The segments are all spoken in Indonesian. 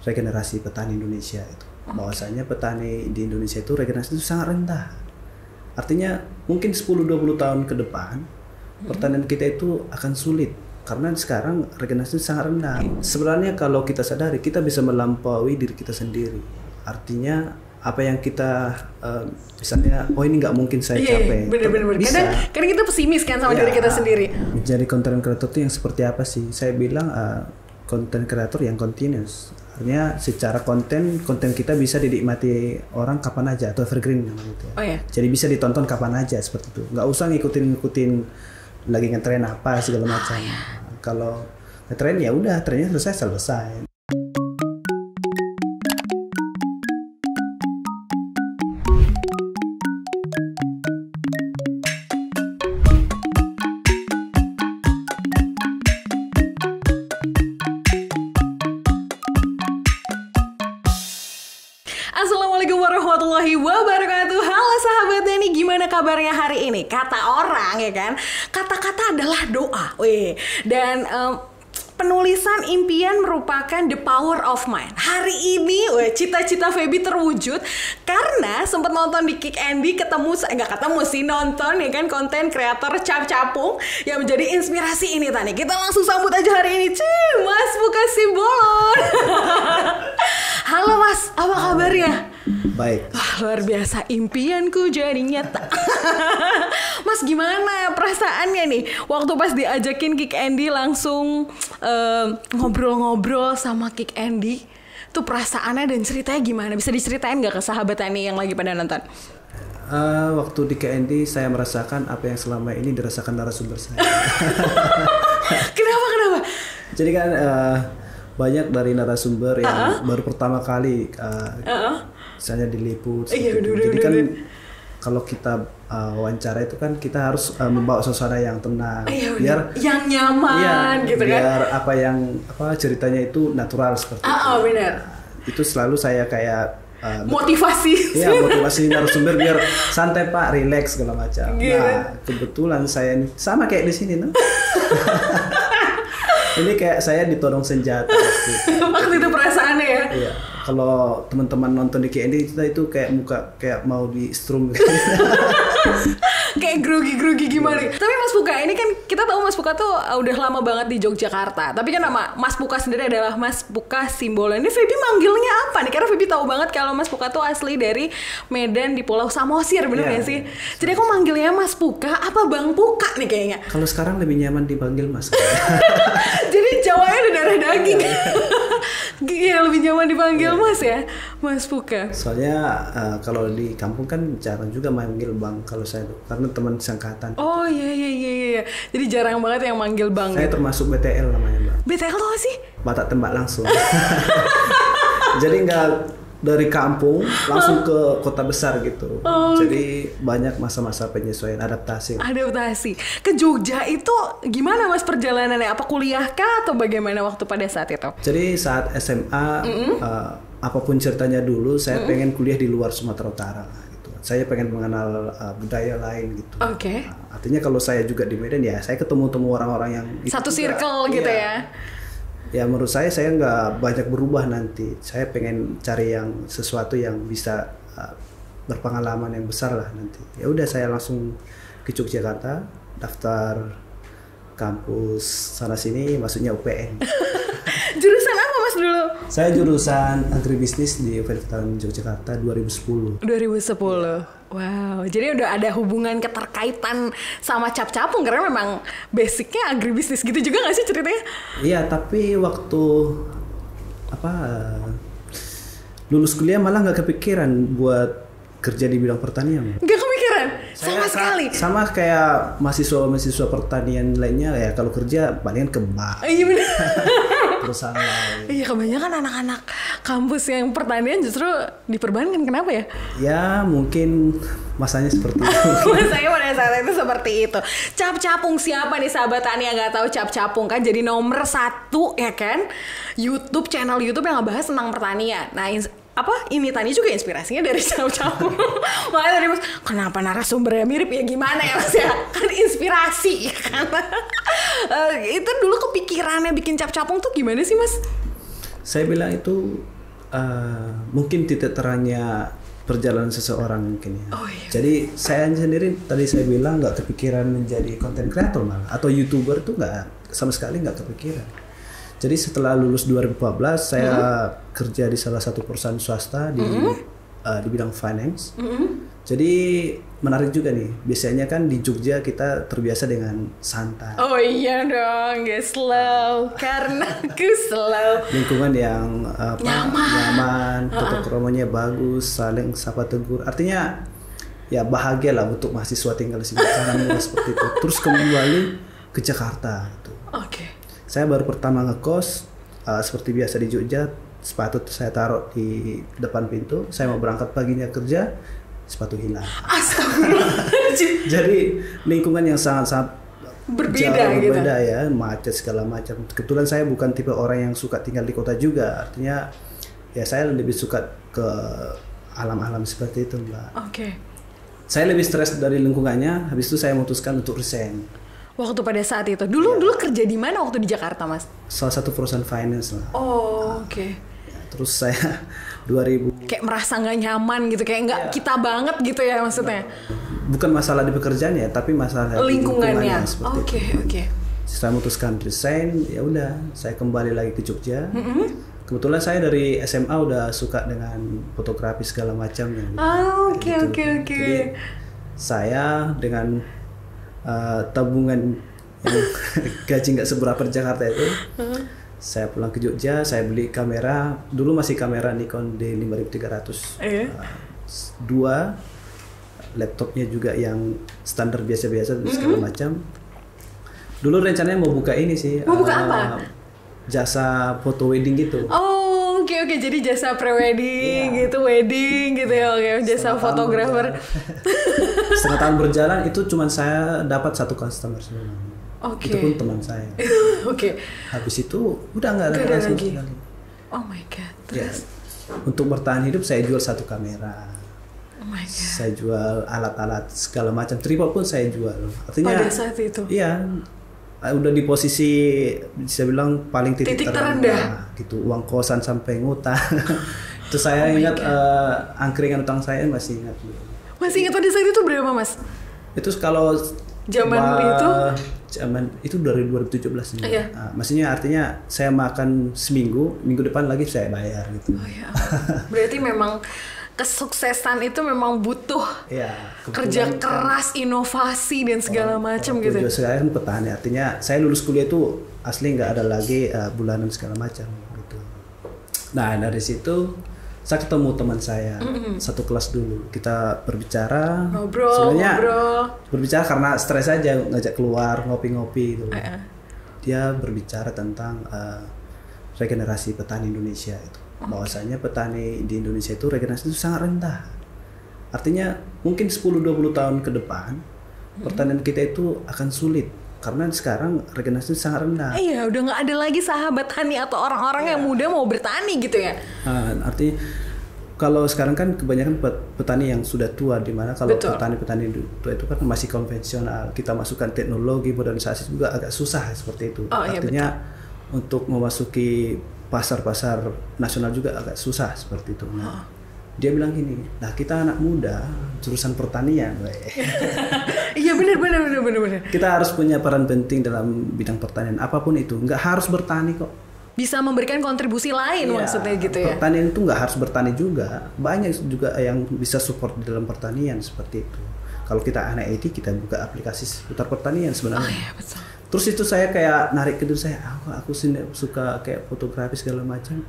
regenerasi petani Indonesia itu. Bahwasanya petani di Indonesia itu regenerasi itu sangat rendah. Artinya mungkin 10-20 tahun ke depan pertanian kita itu akan sulit karena sekarang regenerasi itu sangat rendah. Sebenarnya kalau kita sadari kita bisa melampaui diri kita sendiri. Artinya apa yang kita misalnya ini nggak mungkin saya capai. Bener-bener. Bisa. Kadang kita pesimis kan sama diri kita sendiri. Jadi content creator itu yang seperti apa sih? Saya bilang content creator yang continuous. Artinya secara konten kita bisa dinikmati orang kapan aja atau evergreen namanya itu. Jadi bisa ditonton kapan aja seperti itu. Nggak usah ngikutin lagi ngetren apa segala macam. Kalau ngetren ya udah trennya selesai. Assalamualaikum warahmatullahi wabarakatuh. Halo sahabat Deni, gimana kabarnya hari ini? Kata orang ya kan, kata-kata adalah doa. Dan penulisan impian merupakan the power of mind. Hari ini cita-cita Feby terwujud karena sempat nonton di Kick Andy, nonton ya kan konten kreator Cap Capung yang menjadi inspirasi ini tadi. Kita langsung sambut aja hari ini, Mas Puka Simbolon. Halo Mas, apa kabarnya? Baik. Wah, luar biasa, impianku jadi nyata. Mas, gimana perasaannya nih waktu pas diajakin Kick Andy langsung ngobrol-ngobrol sama Kick Andy? Tuh perasaannya dan ceritanya gimana? Bisa diceritain gak ke sahabat Tani yang lagi pada nonton? Waktu di KND saya merasakan apa yang selama ini dirasakan narasumber saya. Kenapa? Jadi kan banyak dari narasumber yang baru pertama kali misalnya diliput. Jadi kan kalau kita wawancara itu kan kita harus membawa suasana yang tenang, biar yang nyaman gitu kan. Biar ceritanya itu natural seperti itu. Benar. Itu selalu saya kayak motivasi. Iya, motivasi narasumber biar santai Pak, relax segala macam. Nah, kebetulan saya ini sama kayak di sini no. Ini kayak saya ditodong senjata waktu itu perasaannya ya. Iya. Kalau teman-teman nonton di KND itu kayak muka kayak mau di strum. Kayak grogi gimana? Tapi Mas Puka ini kan kita tahu Mas Puka tuh udah lama banget di Yogyakarta. Tapi kan nama Mas Puka sendiri adalah Mas Puka Simbolon. Ini Feby manggilnya apa nih? Karena Feby tahu banget kalau Mas Puka tuh asli dari Medan di Pulau Samosir, bener gak sih? Jadi aku manggilnya Mas Puka apa Bang Puka nih kayaknya. Kalau sekarang lebih nyaman dipanggil Mas. Jadi Jawanya udah darah daging. Iya, lebih nyaman dipanggil Mas ya, Mas Puka. Soalnya kalau di kampung kan jarang juga manggil Bang kalau saya tuh, karena teman seangkatan. Oh iya. Jadi jarang banget yang manggil Bang. Saya termasuk BTL namanya Bang. BTL tuh apa sih? Batak tembak langsung. Jadi nggak dari kampung langsung ke kota besar gitu. Jadi banyak masa-masa penyesuaian, adaptasi. Ke Jogja itu gimana Mas perjalanannya? Apa kuliah kah atau bagaimana waktu pada saat itu? Jadi saat SMA apapun ceritanya dulu saya pengen kuliah di luar Sumatera Utara gitu. Saya pengen mengenal budaya lain gitu. Oke. Artinya kalau saya juga di Medan ya saya ketemu orang-orang yang satu circle gitu ya. Ya menurut saya nggak banyak berubah nanti. Saya pengen cari yang sesuatu yang bisa berpengalaman yang besar lah nanti. Ya udah saya langsung ke Yogyakarta, daftar kampus sana sini, maksudnya UPN. Jurusan apa Mas dulu? Saya jurusan agribisnis di Universitas Yogyakarta 2010. Wow, jadi udah ada hubungan keterkaitan sama Cap Capung karena memang basicnya agribisnis gitu juga nggak sih ceritanya? Iya, tapi waktu lulus kuliah malah nggak kepikiran buat kerja di bidang pertanian. Nggak kepikiran? Sama sekali? Sama kayak mahasiswa pertanian lainnya ya, kalau kerja palingan ke bank. Iya benar. Perusahaan lain. Iya, kebanyakan anak-anak kampus yang pertanian justru diperbankan. Kenapa ya? Ya mungkin masanya seperti itu. Masanya pada saat itu seperti itu. Cap Capung siapa nih sahabat Tani yang nggak tahu Cap Capung kan jadi nomor 1 ya kan YouTube, channel YouTube yang ngebahas tentang pertanian. Nah ini Tani juga inspirasinya dari Cap Capung. Makanya tadi Mas, kenapa narasumbernya mirip ya gimana ya Mas ya? Kan inspirasi ya kan. Itu dulu kepikirannya bikin Cap Capung tuh gimana sih Mas? Saya bilang itu mungkin titik terangnya perjalanan seseorang mungkin ya. Oh, iya. Jadi saya sendiri tadi saya bilang nggak kepikiran menjadi content creator malah atau YouTuber tuh nggak sama sekali nggak kepikiran. Jadi setelah lulus 2014 saya kerja di salah satu perusahaan swasta di bidang finance. Jadi menarik juga nih. Biasanya kan di Jogja kita terbiasa dengan santai. Oh iya dong, gak slow karena aku slow. Lingkungan yang nyaman, tata kromanya bagus, saling sapa tegur. Artinya ya bahagia lah untuk mahasiswa tinggal di sini. Caranya seperti itu. Terus kembali ke Jakarta. Gitu. Oke. Saya baru pertama ngekos seperti biasa di Jogja. Sepatu saya taruh di depan pintu. Saya mau berangkat paginya kerja, sepatu hilang. Astagfirullahaladzim. Jadi lingkungan yang sangat-sangat Berbeda jauh gitu. berbeda ya, macet segala macam. Kebetulan saya bukan tipe orang yang suka tinggal di kota juga. Artinya ya saya lebih suka ke alam-alam seperti itu, Mbak. Oke. Saya lebih stres dari lingkungannya. Habis itu saya memutuskan untuk resign. Waktu pada saat itu, dulu kerja di mana waktu di Jakarta, Mas? Salah satu perusahaan finance lah. Oh, oke. Ya, terus saya 2000 Kayak merasa nggak nyaman gitu, kayak nggak kita banget gitu ya maksudnya. bukan masalah di pekerjaannya, tapi masalah di Lingkungannya. seperti Oke, itu. oke. Saya memutuskan resign, ya udah, saya kembali lagi ke Jogja. Kebetulan saya dari SMA udah suka dengan fotografi segala macamnya. Ah, oke, Gitu. oke, oke. Jadi saya dengan tabungan yang gaji nggak seberapa di Jakarta itu, saya pulang ke Jogja, saya beli kamera. Dulu masih kamera Nikon D5300. Dua, laptopnya juga yang standar biasa-biasa segala macam. Dulu rencananya mau buka ini sih. Mau buka apa? Jasa foto wedding gitu. Oh, oke, oke. Jadi jasa pre-wedding gitu, wedding gitu ya. Oke, jasa fotografer. Setengah tahun berjalan itu cuma saya dapat satu customer sebenarnya. Oke. Itu pun teman saya. Oke. Habis itu udah nggak ada Nggak ada sama lagi. sekali. Oh my god. Ya, Terus. untuk bertahan hidup saya jual satu kamera. Oh my god. Saya jual alat-alat segala macam. Tripod pun saya jual. Artinya Pada saat itu. iya, udah di posisi bisa bilang paling titik terendah. gitu. Uang kosan sampai ngutang. Itu saya ingat angkringan utang saya masih ingat. Masih ingat pada saat itu berapa, Mas? Itu kalau Zaman itu? Zaman itu dari 2017 ini. Iya. Maksudnya artinya saya makan seminggu, minggu depan lagi saya bayar gitu. Oh ya. Berarti memang kesuksesan itu memang butuh Iya, kerja kebetulan keras, inovasi dan segala macam gitu. Tujuan saya kan petani, artinya saya lulus kuliah itu asli nggak ada lagi bulanan segala macam gitu. Nah dari situ saya ketemu teman saya satu kelas dulu, kita berbicara. Sebenarnya berbicara karena stres aja, ngajak keluar ngopi-ngopi gitu. Dia berbicara tentang regenerasi petani Indonesia itu. Bahwasanya petani di Indonesia itu regenerasi itu sangat rendah. Artinya mungkin 10-20 tahun ke depan pertanian kita itu akan sulit karena sekarang regenerasi itu sangat rendah. Iya, udah nggak ada lagi sahabat tani atau orang-orang yang muda mau bertani gitu ya. Artinya kalau sekarang kan kebanyakan petani yang sudah tua, di mana kalau petani-petani tua itu kan masih konvensional. Kita masukkan teknologi, modernisasi juga agak susah seperti itu. Artinya untuk memasuki pasar-pasar nasional juga agak susah seperti itu. Nah, dia bilang gini, nah kita anak muda jurusan pertanian, Iya benar. kita harus punya peran penting dalam bidang pertanian apapun itu. Nggak harus bertani kok. Bisa memberikan kontribusi lain maksudnya gitu ya. Pertanian itu nggak harus bertani juga, banyak juga yang bisa support di dalam pertanian seperti itu. Kalau kita anak IT, kita buka aplikasi seputar pertanian sebenarnya. Oh iya betul. Terus itu saya kayak narik ke diri saya, aku suka kayak fotografi segala macam.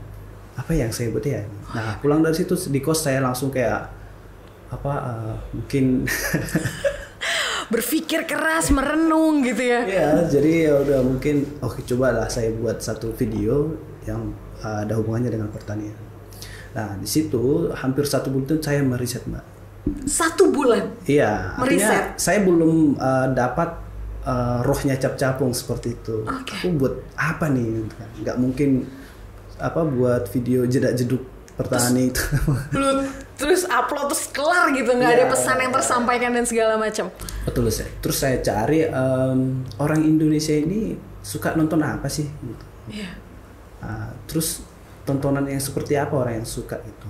Apa yang saya buat ya? Nah pulang dari situ di kos saya langsung kayak mungkin berpikir keras, merenung gitu ya. Iya, jadi ya udah mungkin oke, cobalah saya buat satu video yang ada hubungannya dengan pertanian. Nah di situ hampir 1 bulan saya meriset, Mbak. 1 bulan? Iya, artinya saya belum dapat rohnya cap-capung seperti itu. Aku buat apa nih? Nggak mungkin buat video jedak-jeduk pertanian itu. Terus upload terus kelar gitu, nggak ada pesan yang tersampaikan dan segala macam. Betul sih. Terus saya cari orang Indonesia ini suka nonton apa sih? Gitu. Iya. Terus tontonan yang seperti apa orang yang suka itu.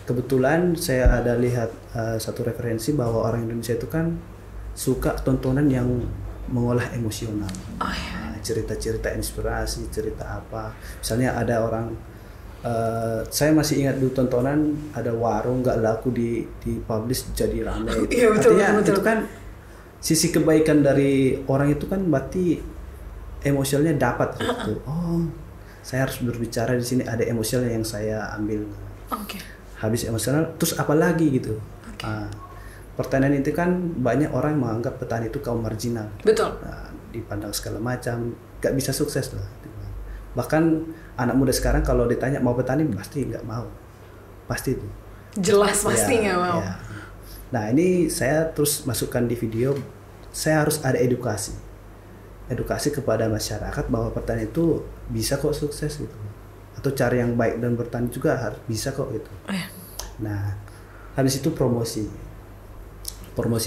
Kebetulan saya ada lihat satu referensi bahwa orang Indonesia itu kan suka tontonan yang mengolah emosional. Oh, iya. Cerita-cerita inspirasi, cerita apa. Misalnya ada orang, saya masih ingat dulu tontonan ada warung nggak laku di publish jadi ramai. Iya, betul, artinya betul. itu kan sisi kebaikan dari orang itu kan berarti emosionalnya dapat gitu. Oh, saya harus berbicara di sini, ada emosional yang saya ambil. Oke. Habis emosional, terus apa lagi gitu. Pertanian itu kan banyak orang menganggap petani itu kaum marginal. Betul. Dipandang segala macam, gak bisa sukses lah. Bahkan anak muda sekarang kalau ditanya mau petani pasti nggak mau, pasti itu. Jelas pasti nggak mau. Ya. Nah ini saya terus masukkan di video, saya harus ada edukasi kepada masyarakat bahwa petani itu bisa kok sukses gitu, atau cara yang baik dan bertani juga harus bisa kok gitu. Nah habis itu promosi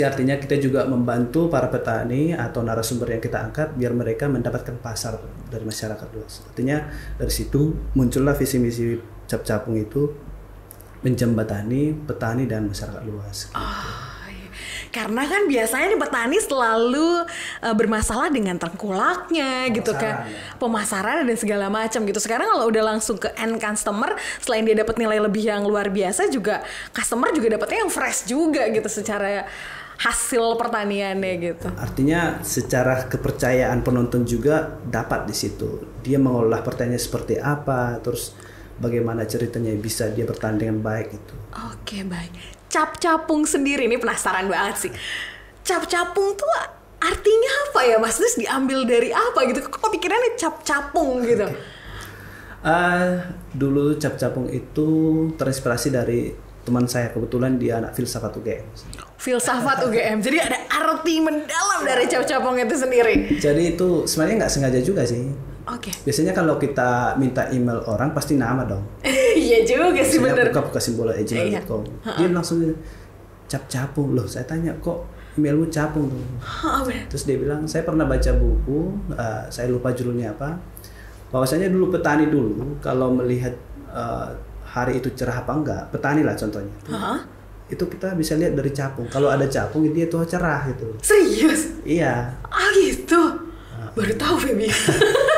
artinya kita juga membantu para petani atau narasumber yang kita angkat biar mereka mendapatkan pasar dari masyarakat luas. Artinya dari situ muncullah visi misi Cap Capung itu menjembatani petani dan masyarakat luas gitu. Karena kan biasanya nih petani selalu bermasalah dengan tengkulaknya gitu kan, pemasaran dan segala macam gitu. Sekarang kalau udah langsung ke end customer, selain dia dapat nilai lebih yang luar biasa, juga customer juga dapatnya yang fresh juga gitu secara hasil pertaniannya gitu. Artinya secara kepercayaan penonton juga dapat di situ. Dia mengolah pertanian seperti apa, terus bagaimana ceritanya bisa dia bertahan dengan baik gitu. Oke, baik. Cap Capung sendiri ini penasaran banget sih. Cap Capung tuh artinya apa ya Mas? Terus diambil dari apa gitu? Kok pikirannya Cap Capung gitu? Dulu Cap Capung itu terinspirasi dari teman saya, kebetulan dia anak filsafat UGM. Filsafat UGM. Jadi ada arti mendalam dari Cap Capung itu sendiri. Jadi itu sebenarnya nggak sengaja juga sih. Oke. Biasanya kalau kita minta email orang pasti nama dong. Iya juga sih, bener. Buka simbol gmail.com. Dia langsung Cap Capung. Loh saya tanya kok emailmu Capung tuh. Terus dia bilang saya pernah baca buku, saya lupa judulnya apa. Bahwasanya dulu petani dulu kalau melihat hari itu cerah apa enggak, petani lah contohnya. Itu kita bisa lihat dari capung. Kalau ada capung dia tuh cerah gitu. Serius? Iya. Gitu. Baru tahu Feby.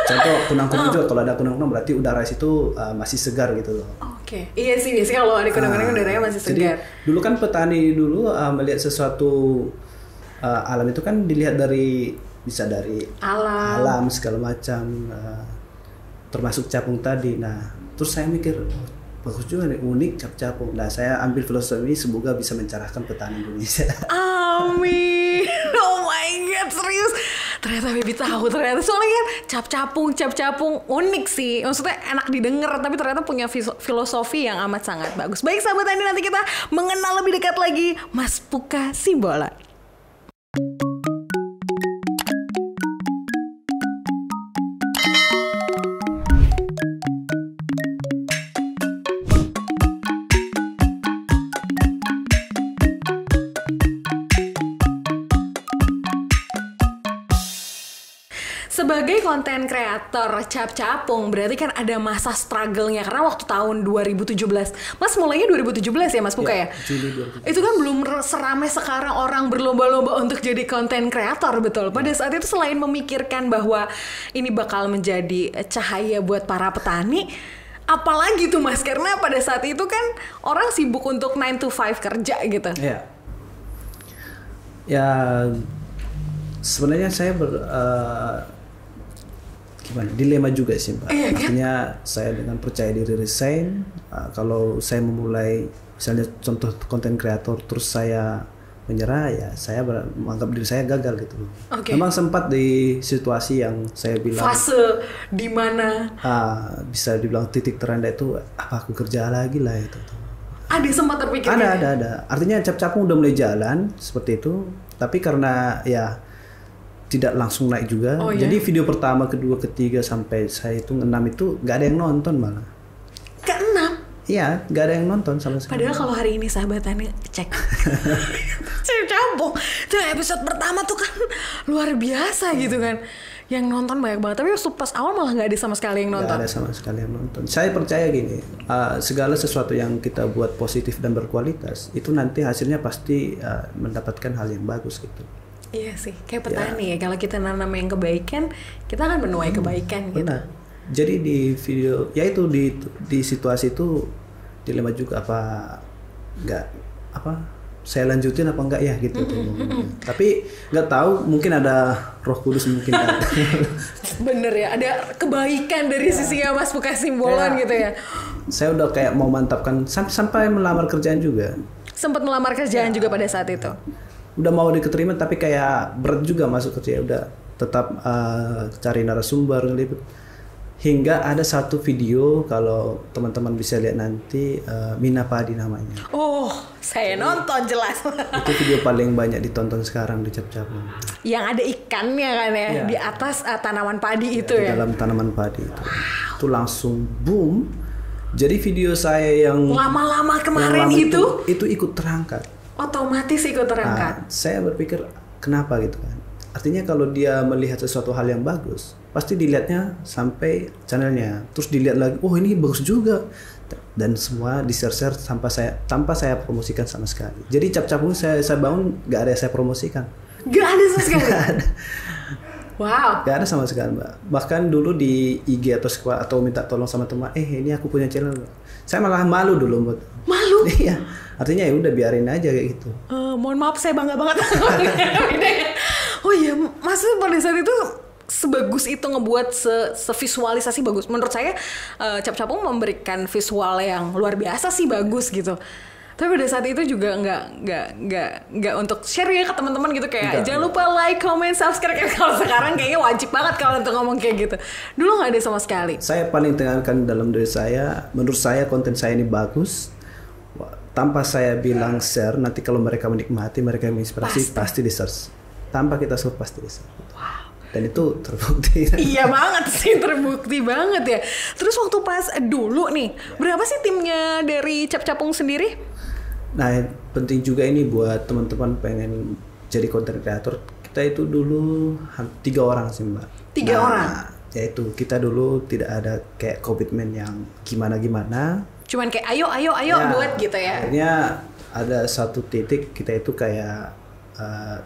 Contoh kunang-kunang juga, kalau ada kunang-kunang berarti udara situ masih segar gitu loh. Oke. Iya sih, biasanya kalau ada kunang-kunang udaranya masih segar. Jadi dulu kan petani dulu melihat sesuatu alam itu kan dilihat dari, bisa dari alam segala macam, termasuk capung tadi. Nah terus saya mikir bagus juga nih, unik Cap Capung. Nah saya ambil filosofi ini, semoga bisa mencerahkan petani Indonesia. Amin. Oh my god, serius. Ternyata Baby tahu ternyata. Soalnya kan Cap Capung unik sih. Maksudnya enak didengar, tapi ternyata punya filosofi yang amat sangat bagus. Baik sahabat Tani, nanti kita mengenal lebih dekat lagi Mas Puka Simbolan. Sebagai konten kreator Cap Capung, berarti kan ada masa struggle-nya. Karena waktu tahun 2017, Mas mulainya 2017 ya Mas Puka ya? Juli 2017. Itu kan belum seramai sekarang orang berlomba-lomba untuk jadi konten kreator, betul? Pada saat itu selain memikirkan bahwa ini bakal menjadi cahaya buat para petani, apalagi tuh Mas? Karena pada saat itu kan orang sibuk untuk 9 to 5 kerja gitu. Iya. Ya sebenarnya saya gimana, dilema juga sih Mbak. Artinya saya dengan percaya diri resign, kalau saya memulai misalnya contoh konten kreator terus saya menyerah, ya saya menganggap diri saya gagal gitu. Memang sempat di situasi yang saya bilang fase di mana bisa dibilang titik terendah itu, apa aku kerja lagi lah itu. Ada sempat terpikir. Ada. Artinya Cap Capung udah mulai jalan seperti itu, tapi karena ya tidak langsung naik juga. Jadi video pertama, kedua, ketiga sampai saya itu 6 itu nggak ada yang nonton malah. Ke-6? Iya, nggak ada yang nonton sama sekali. Padahal kalau hari ini sahabatannya cek Capung itu episode pertama tuh kan luar biasa gitu kan, yang nonton banyak banget. Tapi pas awal malah nggak ada sama sekali yang nonton. Nggak ada sama sekali yang nonton. Saya percaya gini, segala sesuatu yang kita buat positif dan berkualitas itu nanti hasilnya pasti mendapatkan hal yang bagus gitu. Iya sih, kayak petani ya. Kalau kita nanam yang kebaikan, kita akan menuai kebaikan gitu. Benar. Jadi di video, ya itu di situasi itu dilema juga, apa nggak, apa saya lanjutin apa enggak ya gitu. Tapi nggak tahu, mungkin ada Roh Kudus mungkin. Bener ya, ada kebaikan dari sisinya Mas Puka Simbolon gitu ya. Saya udah kayak mau mantapkan sampai melamar kerjaan juga. Sempat melamar kerjaan juga pada saat itu. Udah mau diterima tapi kayak berat juga masuk kerja. Udah tetap cari narasumber ngeliput. Hingga ada satu video, kalau teman-teman bisa lihat nanti, Mina Padi namanya. Oh, saya nonton jelas. Itu video paling banyak ditonton sekarang di Cap-Capung. Yang ada ikannya kan ya, Ya. di atas tanaman padi itu Di ya. dalam tanaman padi itu. Itu langsung boom. Jadi video saya yang Lama-lama kemarin yang lama itu itu ikut terangkat. otomatis ikut terangkat. Nah, saya berpikir kenapa gitu kan. Artinya kalau dia melihat sesuatu hal yang bagus, pasti dilihatnya sampai channelnya. Terus dilihat lagi, oh ini bagus juga. Dan semua di-share tanpa saya promosikan sama sekali. Jadi Cap-Capung saya bangun gak ada yang saya promosikan. Gak ada sama sekali. Gak ada. Wow. Gak ada sama sekali, Mbak. Bahkan dulu di IG atau minta tolong sama teman, ini aku punya channel. Saya malah malu dulu, Mbak. Malu? Iya. Artinya ya udah biarin aja kayak gitu. Mohon maaf, saya bangga banget. Oh iya, maksudnya pada saat itu sebagus itu ngebuat sevisualisasi bagus. Menurut saya Cap-Capung memberikan visual yang luar biasa sih, bagus gitu. Tapi pada saat itu juga nggak untuk share ya ke teman-teman gitu, kayak jangan lupa like, comment, subscribe. Kalau sekarang kayaknya wajib banget kalau untuk ngomong kayak gitu. Dulu nggak ada sama sekali. Saya paling tekankan dalam diri saya, menurut saya konten saya ini bagus. Tanpa saya bilang share, nanti kalau mereka menikmati, mereka menginspirasi, pasti di-search. Tanpa kita suruh pasti di-search. Wow. Dan itu terbukti. Iya banget sih, terbukti banget ya. Terus waktu pas dulu nih, berapa sih timnya dari Cap-Capung sendiri? Nah, penting juga ini buat teman-teman pengen jadi content creator. Kita itu dulu 3 orang sih, Mbak. 3 orang? Yaitu kita dulu tidak ada kayak komitmen yang gimana-gimana. Cuman kayak ayo buat gitu ya. Akhirnya ada satu titik kita itu kayak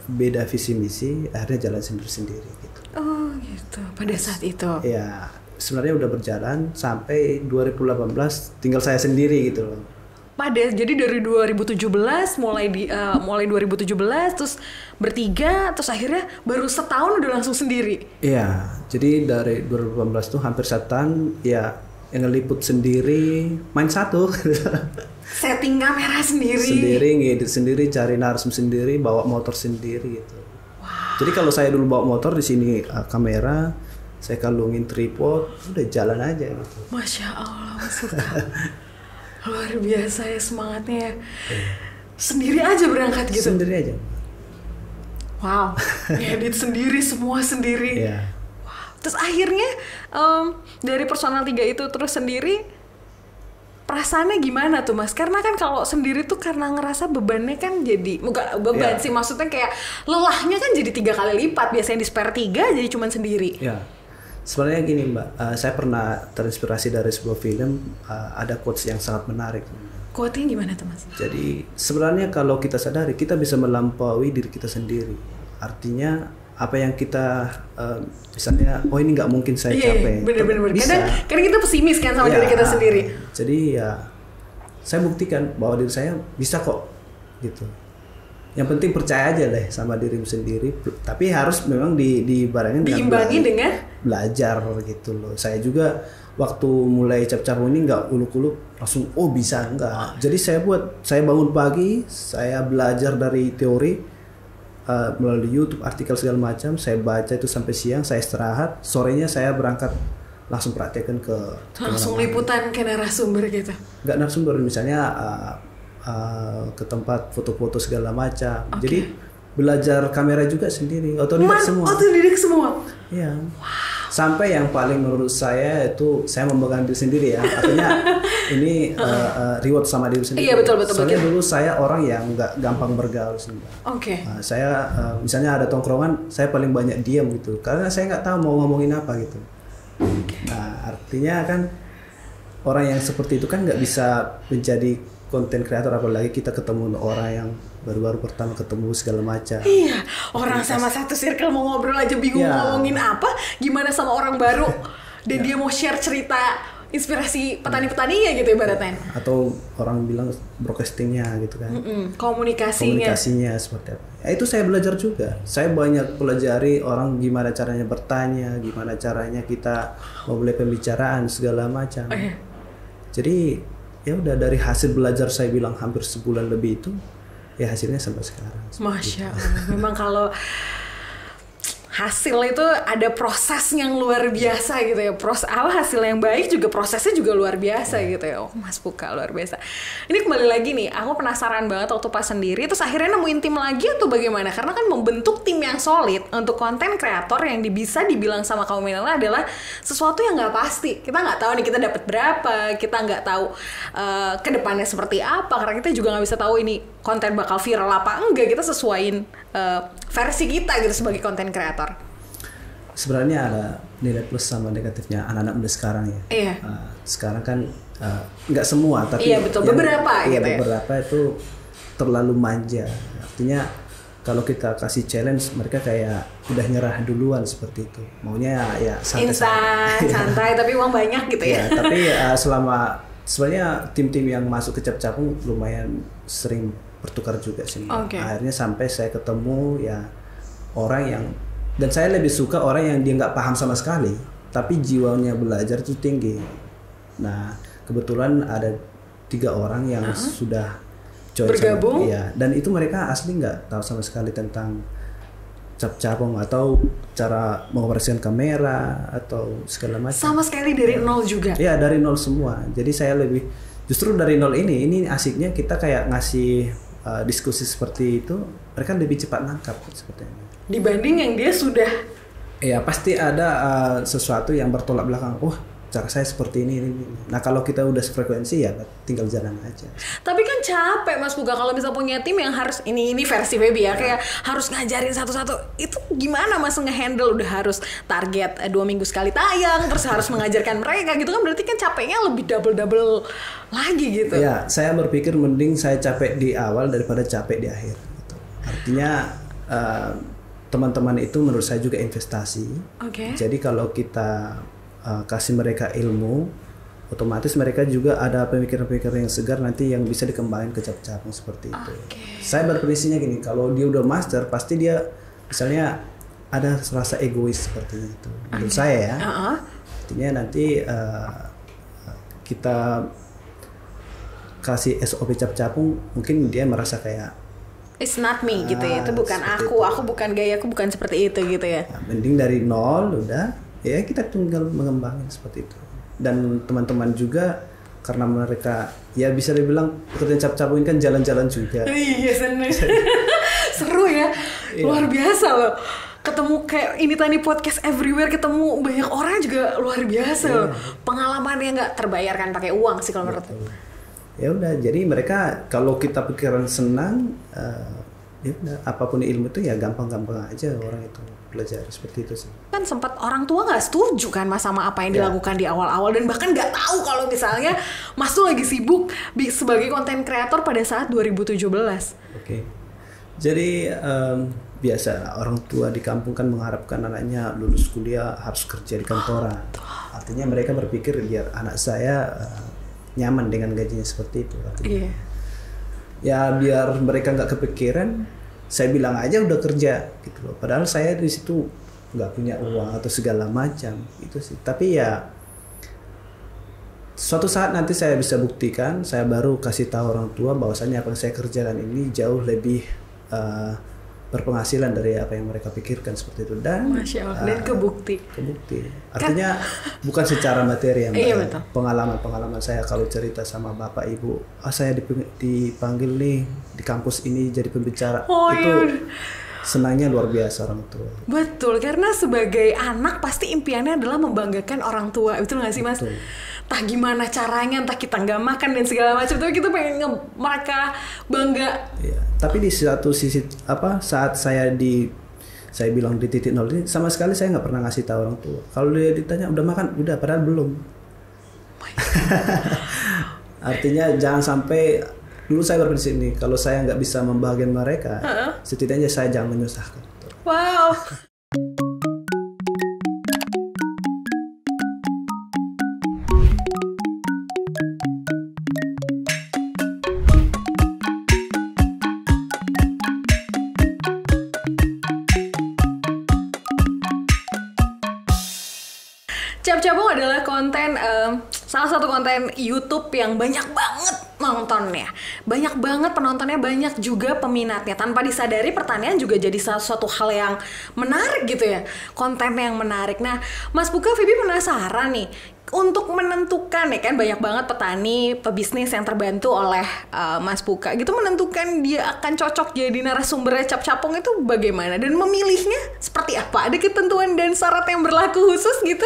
beda visi misi, akhirnya jalan sendiri-sendiri gitu. Oh gitu, pada saat itu. Ya, sebenarnya udah berjalan sampai 2018, tinggal saya sendiri gitu loh. Jadi dari 2017 mulai 2017 terus bertiga, terus akhirnya baru setahun udah langsung sendiri. Iya, jadi dari 2018 tuh hampir setan ya, yang ngeliput sendiri, main satu. Setting kamera sendiri. Ngedit sendiri, cari narsum sendiri, bawa motor sendiri gitu. Wow. Jadi kalau saya dulu bawa motor, di sini kamera, saya kalungin tripod, udah jalan aja gitu. Masya Allah, Mas Puka. Luar biasa ya semangatnya ya. Sendiri aja berangkat gitu. Sendiri aja. Wow, ngedit sendiri, semua sendiri. Iya. Wow. Terus akhirnya dari personal 3 itu terus sendiri, perasaannya gimana tuh Mas? Karena kan kalau sendiri tuh karena ngerasa bebannya kan jadi, bukan beban sih, maksudnya kayak lelahnya kan jadi 3 kali lipat. Biasanya di spare 3 jadi cuman sendiri. Ya, sebenarnya gini Mbak, saya pernah terinspirasi dari sebuah film, ada quotes yang sangat menarik. Quote-nya gimana tuh Mas? Jadi sebenarnya kalau kita sadari, kita bisa melampaui diri kita sendiri. Artinya apa yang kita misalnya, oh ini nggak mungkin saya capai. Bener-bener. Bisa. Kadang kita pesimis kan sama diri kita sendiri. Jadi ya saya buktikan bahwa diri saya bisa kok gitu. Yang penting percaya aja deh sama dirimu sendiri. Tapi harus memang dibarengin diimbangi dengan belajar gitu loh. Saya juga waktu mulai Cap-Capung ini nggak uluk-uluk langsung oh bisa, enggak. Jadi saya bangun pagi, saya belajar dari teori. Melalui YouTube, artikel segala macam, saya baca itu sampai siang, saya istirahat, sorenya saya berangkat langsung praktekkan ke langsung liputan ke narasumber gitu. Nggak narasumber, misalnya ke tempat foto-foto segala macam. Okay. Jadi belajar kamera juga sendiri, otodidak semua. Otodidak semua. Iya. Wow. Sampai yang paling menurut saya itu saya membanggakan diri sendiri ya. Artinya ini reward sama diri sendiri. Iya, betul. Soalnya dulu saya orang yang nggak gampang bergaul sih. Oke. Saya misalnya ada tongkrongan, saya paling banyak diam gitu, karena saya nggak tahu mau ngomongin apa gitu. Nah, artinya kan orang yang seperti itu kan nggak bisa menjadi konten kreator, apalagi kita ketemu orang yang baru-baru pertama ketemu segala macam. Iya, orang sama satu circle mau ngobrol aja bingung ngomongin apa, gimana sama orang baru dan dia mau share cerita inspirasi petani-petaninya gitu ibaratnya. Atau orang bilang broadcastingnya gitu kan. Komunikasinya seperti apa. Ya, itu saya belajar juga. Saya banyak pelajari orang gimana caranya bertanya, gimana caranya kita memulai pembicaraan segala macam. Jadi ya udah dari hasil belajar saya bilang hampir sebulan lebih itu, ya hasilnya sampai sekarang. Masya Allah. Memang kalau hasil itu ada proses yang luar biasa gitu ya. Hasil yang baik juga prosesnya juga luar biasa gitu ya. Oh, Mas Puka luar biasa. Ini kembali lagi nih, aku penasaran banget waktu pas sendiri terus akhirnya nemuin tim lagi atau bagaimana? Karena kan membentuk tim yang solid untuk konten kreator yang bisa dibilang sama kaum milenial adalah sesuatu yang nggak pasti. Kita nggak tahu nih kita dapat berapa, kita nggak tahu kedepannya seperti apa. Karena kita juga nggak bisa tahu ini konten bakal viral apa enggak. Kita sesuaiin versi kita gitu sebagai konten kreator. Sebenarnya ada nilai plus sama negatifnya anak-anak muda sekarang ya. Iya. Sekarang kan nggak semua, tapi iya betul, beberapa gitu ya. Beberapa itu terlalu manja. Artinya kalau kita kasih challenge, mereka kayak udah nyerah duluan seperti itu. Maunya ya santai tapi uang banyak gitu ya. Tapi sebenarnya tim-tim yang masuk ke Cap-Capung lumayan sering bertukar juga sih. Akhirnya sampai saya ketemu ya orang yang, dan saya lebih suka orang yang dia nggak paham sama sekali tapi jiwanya belajar itu tinggi. Nah kebetulan ada 3 orang yang sudah bergabung ya, dan itu mereka asli nggak tahu sama sekali tentang Cap-Capung atau cara mengoperasikan kamera atau segala macam. Sama sekali dari nol juga. Ya dari nol semua. Jadi saya lebih justru dari nol ini asiknya kita kayak ngasih diskusi seperti itu, mereka lebih cepat nangkap sepertinya. Dibanding yang dia sudah. Ya pasti ada sesuatu yang bertolak belakang. Cara saya seperti ini. Nah kalau kita udah sefrekuensi ya tinggal jalan aja. Tapi kan capek Mas Puga kalau bisa punya tim yang harus ini versi baby ya, kayak harus ngajarin satu-satu. Itu gimana Mas ngehandle, udah harus target 2 minggu sekali tayang, terus harus mengajarkan mereka gitu kan, berarti kan capeknya lebih double lagi gitu. Ya saya berpikir mending saya capek di awal daripada capek di akhir gitu. Artinya teman-teman itu menurut saya juga investasi. Jadi kalau kita kasih mereka ilmu, otomatis mereka juga ada pemikiran-pemikiran yang segar nanti yang bisa dikembangin ke Cap-Capung seperti itu. Saya berprinsipnya gini, kalau dia udah master pasti dia misalnya ada rasa egois seperti itu. Menurut saya ya. Artinya nanti kita kasih SOP Cap-Capung, mungkin dia merasa kayak it's not me gitu ya, itu bukan aku bukan gayaku, bukan seperti itu gitu ya. Mending dari nol udah. Ya kita tinggal mengembangin seperti itu. Dan teman-teman juga karena mereka ya bisa dibilang pekerjaan Cap-Capung ini kan jalan-jalan juga. Iya benar. Seru ya. Luar biasa loh. Ketemu kayak ini tadi podcast everywhere, ketemu banyak orang juga luar biasa loh. Pengalamannya nggak terbayarkan pakai uang sih kalau menurut aku. Ya udah, jadi mereka kalau kita pikiran senang, ya udah, apapun ilmu itu ya gampang-gampang aja orang itu belajar seperti itu sih. Kan sempat orang tua nggak setuju kan Mas sama apa yang dilakukan di awal-awal, dan bahkan nggak tahu kalau misalnya Mas tuh lagi sibuk sebagai konten kreator pada saat 2017. Jadi biasa orang tua di kampung kan mengharapkan anaknya lulus kuliah harus kerja di kantoran. Artinya mereka berpikir biar anak saya nyaman dengan gajinya seperti itu. Ya biar mereka nggak kepikiran, saya bilang aja udah kerja gitu loh. Padahal saya di situ nggak punya uang atau segala macam itu sih. Tapi ya suatu saat nanti saya bisa buktikan, saya baru kasih tahu orang tua bahwasannya apa yang saya kerjakan ini jauh lebih berpenghasilan dari apa yang mereka pikirkan seperti itu. Dan Masya Allah, dan kebukti. Artinya bukan secara materi ya, betul. Pengalaman saya kalau cerita sama bapak ibu, saya dipanggil nih di kampus ini jadi pembicara, itu senangnya luar biasa orang tua. Betul, karena sebagai anak pasti impiannya adalah membanggakan orang tua, betul nggak sih Mas? Betul. entah gimana caranya, entah kita nggak makan dan segala macam, tapi kita pengen mereka bangga. Ya, tapi di satu sisi saat saya bilang di titik nol ini, sama sekali saya nggak pernah ngasih tahu orang tua. Kalau dia ditanya udah makan, udah, padahal belum. Artinya jangan sampai, dulu saya berprinsip ini, kalau saya nggak bisa membahagiakan mereka, setidaknya saya jangan menyusahkan. Wow. Cap-Capung adalah konten, salah satu konten YouTube yang banyak banget nontonnya, banyak banget penontonnya, banyak juga peminatnya. Tanpa disadari pertanian juga jadi salah suatu hal yang menarik gitu ya, konten yang menarik. Nah, Mas Puka, Vivi penasaran nih, untuk menentukan ya kan banyak banget petani, pebisnis yang terbantu oleh Mas Puka gitu, menentukan dia akan cocok jadi narasumbernya Cap-Capung itu bagaimana, dan memilihnya seperti apa? Ada ketentuan dan syarat yang berlaku khusus gitu?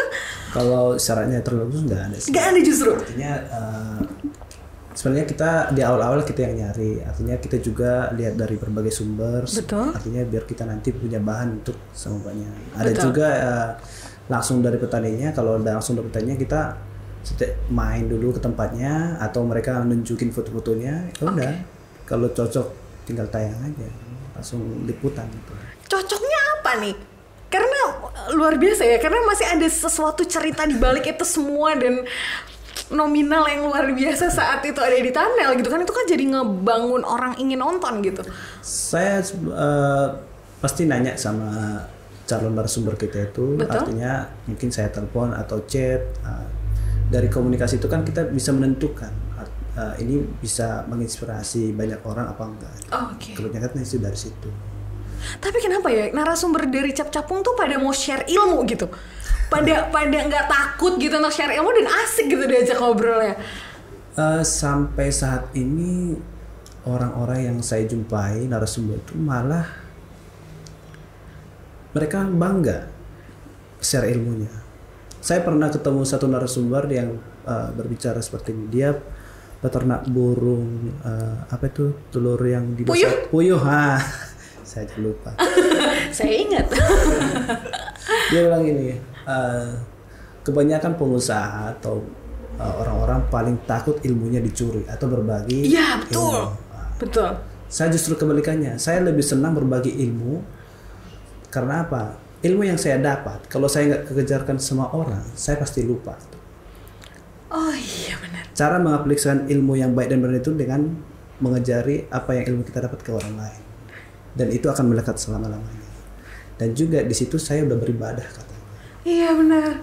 Kalau syaratnya terlalu nggak ada sih. Nggak ada justru. Artinya sebenarnya kita di awal-awal kita yang nyari. Artinya kita juga lihat dari berbagai sumber. Betul. Artinya biar kita nanti punya bahan untuk semuanya. Ada Betul. juga langsung dari petaninya. Kalau udah langsung dari petaninya, kita main dulu ke tempatnya atau mereka nunjukin foto-fotonya. Ya udah. Kalau cocok tinggal tayang aja, langsung liputan gitu. Cocoknya apa nih? Karena luar biasa ya, karena masih ada sesuatu cerita di balik itu semua, dan nominal yang luar biasa saat itu ada di thumbnail gitu kan, itu kan jadi ngebangun orang ingin nonton gitu. Saya pasti nanya sama calon narasumber kita itu. Betul. Artinya mungkin saya telepon atau chat. Dari komunikasi itu kan kita bisa menentukan ini bisa menginspirasi banyak orang apa enggak. Oke. Kebanyakan itu dari situ. Tapi kenapa ya narasumber dari Cap-Capung tuh pada mau share ilmu gitu, pada nggak takut gitu untuk share ilmu dan asik gitu diajak ngobrolnya. Sampai saat ini orang-orang yang saya jumpai narasumber itu malah mereka bangga share ilmunya. Saya pernah ketemu satu narasumber yang berbicara seperti ini. Dia peternak burung, apa itu telur yang di puyuh. Saya lupa. Saya ingat. Dia bilang ini, kebanyakan pengusaha atau orang-orang paling takut ilmunya dicuri atau berbagi. Iya, betul. Ilmu. Betul. Saya justru kebalikannya. Saya lebih senang berbagi ilmu. Karena apa? Ilmu yang saya dapat, kalau saya nggak kekejarkan sama orang, saya pasti lupa. Oh iya benar. Cara mengaplikasikan ilmu yang baik dan benar itu dengan mengajari apa yang ilmu kita dapat ke orang lain. Dan itu akan melekat selama-lamanya. Dan juga di situ saya udah beribadah katanya. Iya benar.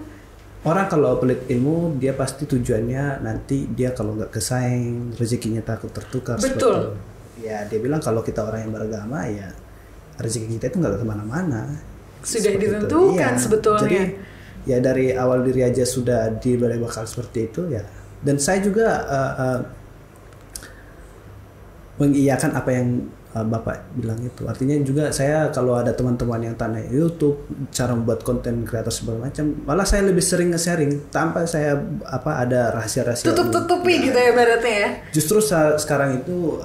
Orang kalau pelit ilmu, dia pasti tujuannya nanti dia kalau nggak kesaing, rezekinya takut tertukar. Betul. Ya dia bilang kalau kita orang yang beragama, ya rezeki kita itu nggak kemana-mana. Sudah Seperti ditentukan ya, sebetulnya. Jadi ya dari awal diri aja sudah diberi bakal seperti itu ya. Dan saya juga mengiyakan apa yang Bapak bilang itu. Artinya juga saya kalau ada teman-teman yang tanya YouTube cara membuat konten kreator segala macam, malah saya lebih sering nge-sharing tanpa saya ada rahasia-rahasia tutup-tutupi gitu ya berarti ya. Justru sekarang itu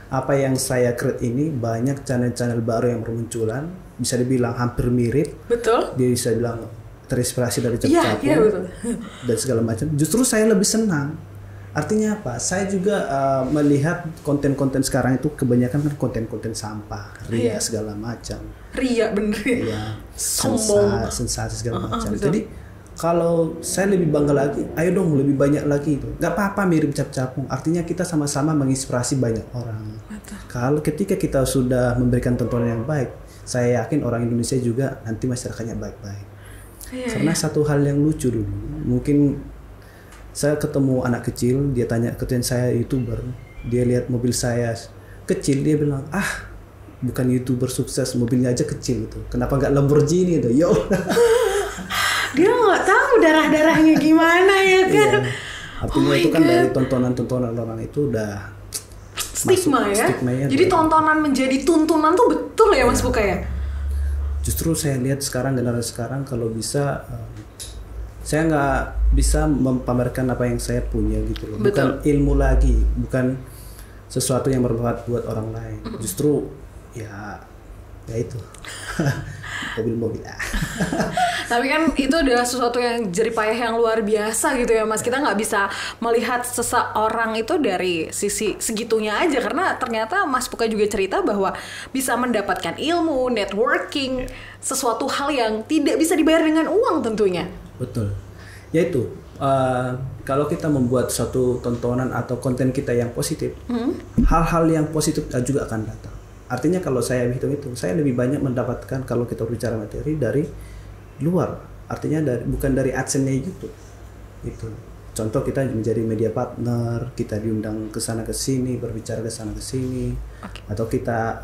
apa yang saya create ini banyak channel-channel baru yang bermunculan, bisa dibilang hampir mirip. Betul. Dia bisa bilang terinspirasi dari Cap-Capung. Iya, betul. Dan segala macam. Justru saya lebih senang. Artinya apa? Saya juga melihat konten-konten sekarang itu kebanyakan kan konten-konten sampah, ria segala macam. Ria bener. Iya. Sombong. Sensasi segala macam. Betul. Jadi kalau saya lebih bangga lagi, ayo dong lebih banyak lagi itu. Gak apa-apa mirip Cap-Capung. Artinya kita sama-sama menginspirasi banyak orang. Betul. Kalau ketika kita sudah memberikan tontonan yang baik, saya yakin orang Indonesia juga nanti masyarakatnya baik-baik. Karena satu hal yang lucu dulu, mungkin saya ketemu anak kecil, dia tanya ketika saya YouTuber, dia lihat mobil saya kecil, dia bilang, bukan YouTuber sukses, mobilnya aja kecil itu. Kenapa nggak Lamborghini itu? Yo. Dia nggak tahu darah-darahnya gimana ya kan? Iya. Artinya itu kan dari tontonan-tontonan orang itu udah stigma ya. Stigmanya jadi tontonan menjadi tuntunan tuh betul ya Mas Puka ya? Justru saya lihat sekarang generasi sekarang kalau bisa saya nggak bisa memamerkan apa yang saya punya gitu loh. Bukan Betul. ilmu lagi, bukan sesuatu yang bermanfaat buat orang lain. Justru ya itu mobil-mobil. Tapi kan itu adalah sesuatu yang jeripayah yang luar biasa gitu ya Mas. Kita nggak bisa melihat seseorang itu dari sisi segitunya aja, karena ternyata Mas Puka juga cerita bahwa bisa mendapatkan ilmu, networking, sesuatu hal yang tidak bisa dibayar dengan uang tentunya. Betul. Yaitu kalau kita membuat suatu tontonan atau konten kita yang positif, hal-hal yang positif juga akan datang. Artinya kalau saya hitung itu, saya lebih banyak mendapatkan kalau kita berbicara materi dari luar. Artinya bukan dari AdSense-nya YouTube. Itu. Contoh kita menjadi media partner, kita diundang ke sana ke sini, berbicara ke sana ke sini, atau kita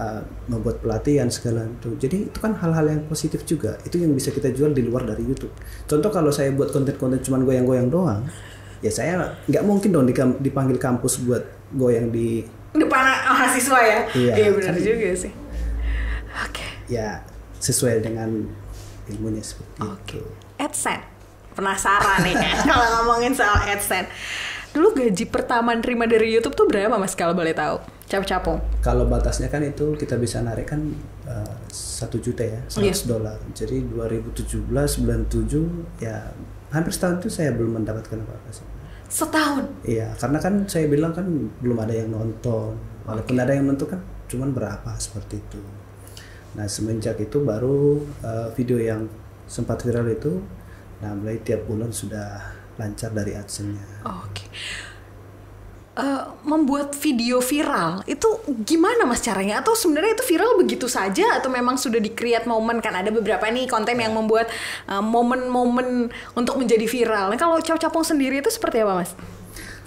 membuat pelatihan segala itu. Jadi itu kan hal-hal yang positif juga. Itu yang bisa kita jual di luar dari YouTube. Contoh kalau saya buat konten-konten cuman goyang-goyang doang, ya saya nggak mungkin dong dipanggil kampus buat goyang di depan mahasiswa ya. Iya benar juga sih. Oke. Ya sesuai dengan ilmunya seperti itu. AdSense. Penasaran nih kan kalau ngomongin soal AdSense. Dulu gaji pertama nerima dari YouTube tuh berapa Mas kalau boleh tahu? Capung. Kalau batasnya kan itu kita bisa narik kan 1 juta ya, $100. Jadi 2017, 97 ya hampir setahun itu saya belum mendapatkan apa-apa sih. Setahun? Iya, karena kan saya bilang kan belum ada yang nonton. Walaupun ada yang nonton kan cuman berapa seperti itu. Nah semenjak itu baru video yang sempat viral itu, nah mulai tiap bulan sudah lancar dari AdSense-nya. Oke. Membuat video viral itu gimana Mas caranya? Atau sebenarnya itu viral begitu saja atau memang sudah di-create momen? Kan ada beberapa nih konten yang membuat momen-momen untuk menjadi viral. Nah, kalau Capung sendiri itu seperti apa Mas?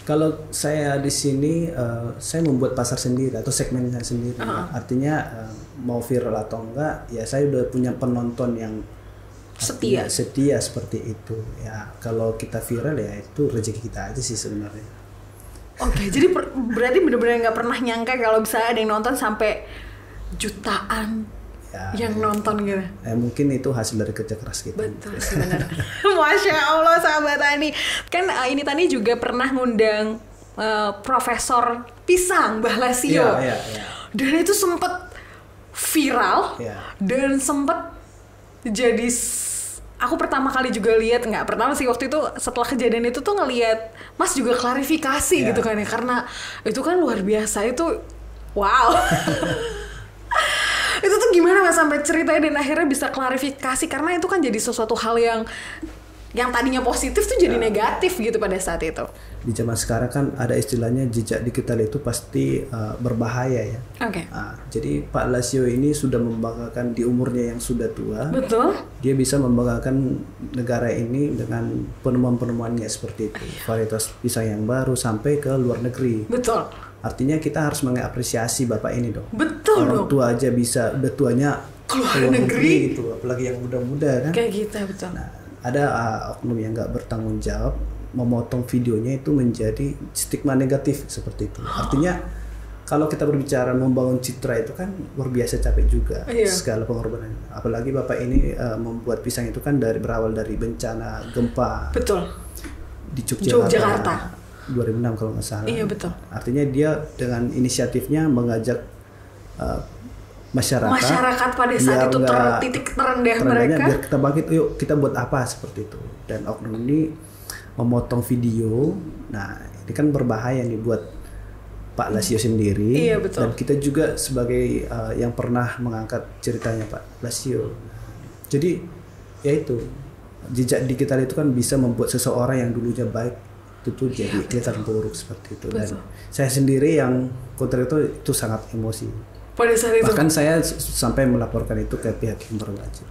Kalau saya di sini saya membuat pasar sendiri atau segmennya sendiri. Artinya mau viral atau enggak, ya saya udah punya penonton yang setia seperti itu. Ya kalau kita viral ya itu rezeki kita aja sih sebenarnya. Oke, jadi berarti benar-benar nggak pernah nyangka kalau bisa ada yang nonton sampai jutaan yang nonton gitu. Mungkin itu hasil dari kerja keras kita. Betul sih benar. Masya Allah sahabat Tani. Kan ini Tani juga pernah ngundang Profesor Pisang, Mbah Lasio. Iya. Dan itu sempat viral dan sempat jadi aku pertama kali juga lihat, nggak pertama sih waktu itu setelah kejadian itu tuh ngelihat Mas juga klarifikasi gitu kan ya, karena itu kan luar biasa itu, wow. Itu tuh gimana Mas sampai ceritanya dan akhirnya bisa klarifikasi, karena itu kan jadi sesuatu hal yang tadinya positif tuh jadi negatif gitu pada saat itu. Di zaman sekarang kan ada istilahnya jejak digital itu pasti berbahaya ya. Oke. Jadi Pak Lasio ini sudah membanggakan di umurnya yang sudah tua. Betul. Dia bisa membanggakan negara ini dengan penemuan-penemuannya seperti itu. Varietas pisang yang baru sampai ke luar negeri. Betul. Artinya kita harus mengapresiasi Bapak ini dong. Betul. Orang tua aja bisa, udah tuanya keluar negeri gitu, apalagi yang muda-muda kan. Kayak gitu, betul. Nah, ada oknum yang nggak bertanggung jawab memotong videonya itu menjadi stigma negatif seperti itu. Artinya kalau kita berbicara membangun citra itu kan luar biasa capek juga, segala pengorbanan. Apalagi Bapak ini membuat pisang itu kan berawal dari bencana gempa. Betul. Di Yogyakarta 2006 kalau nggak salah. Iya betul. Artinya dia dengan inisiatifnya mengajak masyarakat pada saat itu titik terendah mereka biar kita bangkit, yuk kita buat apa seperti itu. Dan oknum ini memotong video. Nah ini kan berbahaya nih buat Pak Lasio sendiri. Iya, betul. Dan kita juga sebagai yang pernah mengangkat ceritanya Pak Lasio. Jadi ya itu jejak digital itu kan bisa membuat seseorang yang dulunya baik itu tuh jadi kelihatan buruk seperti itu. Dan saya sendiri yang kontra itu sangat emosi pada saat itu. Bahkan saya sampai melaporkan itu ke pihak yang berwajib.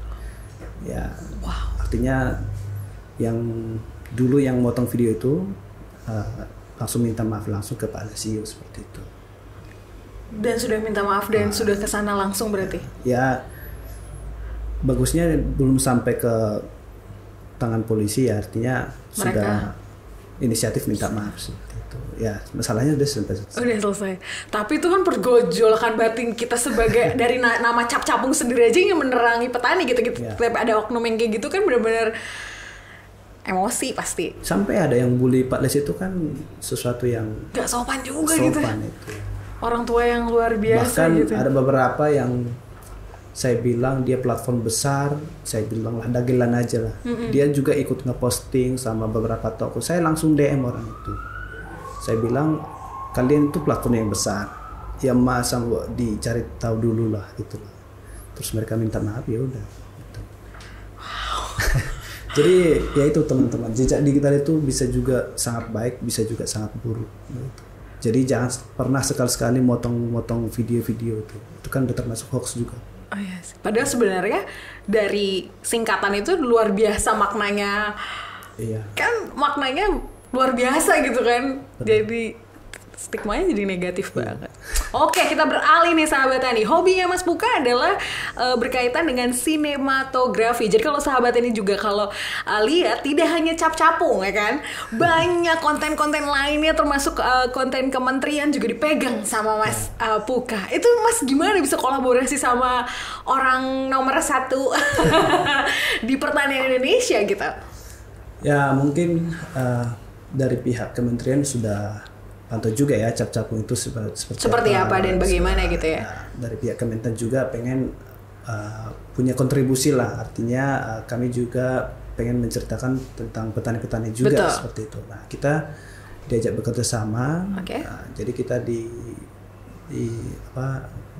Ya, artinya yang dulu yang motong video itu langsung minta maaf langsung ke Pak Lasio seperti itu. Dan sudah minta maaf dan sudah ke sana langsung berarti? Ya, bagusnya belum sampai ke tangan polisi ya, artinya mereka sudah inisiatif minta maaf seperti itu. Ya, masalahnya udah selesai. Udah selesai. Tapi itu kan pergolakan batin kita sebagai dari nama Capung sendiri aja yang menerangi petani gitu. Tapi ada oknum yang kayak gitu kan benar-benar emosi pasti. Sampai ada yang bully Pak Les itu kan sesuatu yang Gak sopan juga gitu. sopan itu. Orang tua yang luar biasa Bahkan gitu. ada beberapa yang saya bilang dia platform besar, saya bilang lah dagelan aja lah. Dia juga ikut ngeposting sama beberapa toko. Saya langsung DM orang itu. Saya bilang kalian itu platform yang besar, ya masa dicari tahu dulu lah gitu. Terus mereka minta maaf, ya udah. Gitu. Jadi ya itu teman-teman, jejak digital itu bisa juga sangat baik, bisa juga sangat buruk. Gitu. Jadi jangan pernah sekali-sekali motong-motong video-video itu. Itu kan udah termasuk hoax juga. Oh iya sih. Padahal sebenarnya dari singkatan itu luar biasa maknanya. Iya. Kan maknanya luar biasa gitu kan. Jadi stigmanya jadi negatif banget. Oke, kita beralih nih sahabat Tani. Hobinya Mas Puka adalah berkaitan dengan sinematografi. Jadi kalau sahabat ini juga kalau lihat tidak hanya cap-capung ya kan, banyak konten-konten lainnya termasuk konten kementerian juga dipegang sama Mas Puka. Itu Mas gimana bisa kolaborasi sama orang nomor 1 di pertanian Indonesia gitu? Ya mungkin dari pihak kementerian sudah pantau juga ya cap-capung itu seperti apa dan bagaimana gitu ya. Dari pihak Kementan juga pengen punya kontribusi lah, artinya kami juga pengen menceritakan tentang petani-petani juga. Betul. Seperti itu. Nah kita diajak bekerja sama, jadi kita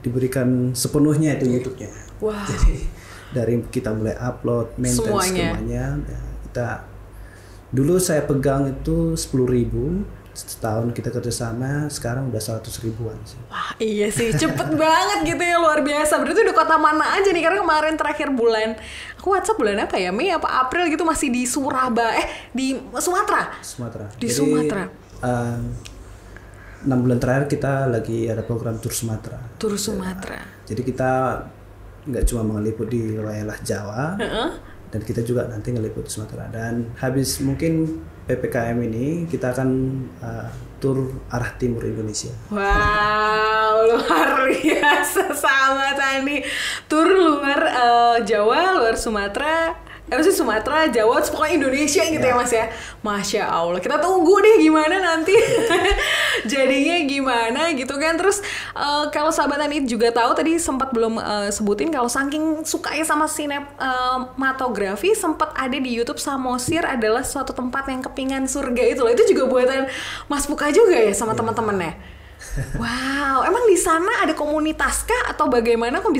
diberikan sepenuhnya itu YouTube-nya. Wow. Jadi dari kita mulai upload, maintenance semuanya, ya, kita dulu saya pegang itu 10.000. Setahun kita kerjasama, sekarang udah 100 ribuan sih. Wah iya sih, cepet banget gitu ya, luar biasa. Berarti udah kota mana aja nih? Karena kemarin terakhir bulan, aku WhatsApp bulan apa ya, Mei apa April gitu, masih di Surabaya, di Sumatera. Di jadi, Sumatera. 6 bulan terakhir kita lagi ada program Tur Sumatera. Tur Sumatera. Jadi kita nggak cuma mengeliput di wilayah Jawa, dan kita juga nanti ngeliput di Sumatera. Dan habis mungkin PPKM ini kita akan tur arah timur Indonesia. Wow, luar biasa sama Tani. Tur luar Jawa, luar Sumatera. Sumatera, Jawa, pokoknya Indonesia gitu ya Mas ya. Masya Allah, kita tunggu deh gimana nanti jadinya gimana gitu kan. Terus kalau sahabat Tani juga tahu, tadi sempat belum sebutin kalau saking sukanya sama sinematografi, sempat ada di YouTube Samosir adalah suatu tempat yang kepingan surga itu loh. Itu juga buatan Mas Puka juga ya sama teman-temannya. Wow, emang di sana ada komunitas kah atau bagaimana kok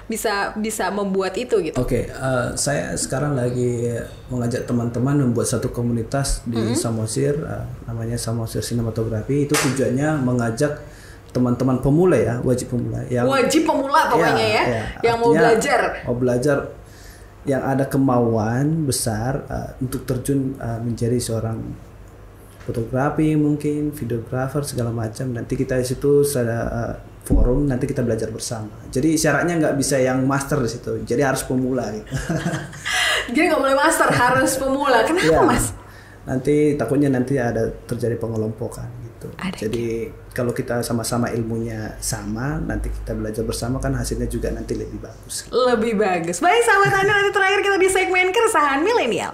bisa membuat itu gitu? Oke, saya sekarang lagi mengajak teman-teman membuat satu komunitas di Samosir, namanya Samosir Sinematografi. Itu tujuannya mengajak teman-teman pemula ya, wajib pemula pokoknya ya yang mau belajar, yang ada kemauan besar untuk terjun menjadi seorang fotografi, mungkin videografer segala macam. Nanti kita di situ ada forum, nanti kita belajar bersama. Jadi syaratnya nggak bisa yang master di situ, jadi harus pemula gitu. Jadi nggak boleh master, harus pemula. Kenapa Mas? Nanti takutnya nanti ada terjadi pengelompokan gitu. Jadi kalau kita sama-sama ilmunya sama, nanti kita belajar bersama kan hasilnya juga nanti lebih bagus. Lebih bagus. Baik sahabat Anda, nanti terakhir kita di segmen keresahan milenial.